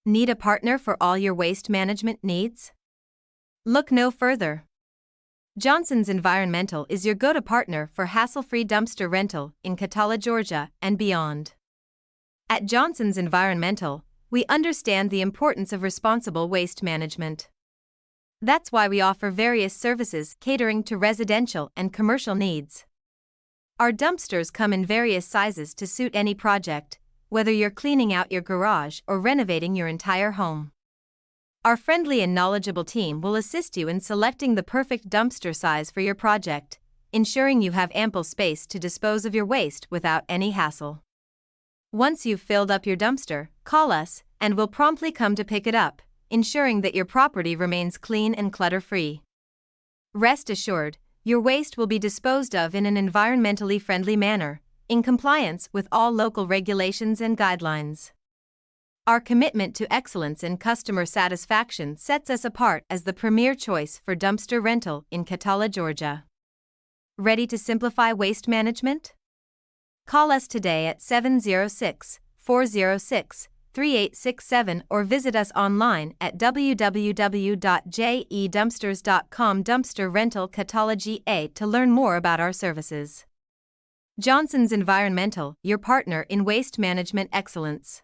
Need a partner for all your waste management needs? Look no further. Johnson's Environmental is your go-to partner for hassle-free dumpster rental in Cataula, Georgia, and beyond. At Johnson's Environmental, we understand the importance of responsible waste management. That's why we offer various services catering to residential and commercial needs. Our dumpsters come in various sizes to suit any project, whether you're cleaning out your garage or renovating your entire home. Our friendly and knowledgeable team will assist you in selecting the perfect dumpster size for your project, ensuring you have ample space to dispose of your waste without any hassle. Once you've filled up your dumpster, call us, and we'll promptly come to pick it up, ensuring that your property remains clean and clutter-free. Rest assured, your waste will be disposed of in an environmentally friendly manner, in compliance with all local regulations and guidelines. Our commitment to excellence and customer satisfaction sets us apart as the premier choice for dumpster rental in Cataula, Georgia. Ready to simplify waste management? Call us today at 706-406-3867 or visit us online at www.jedumpsters.com. Dumpster Rental Cataula, GA to learn more about our services. Johnson's Environmental, your partner in waste management excellence.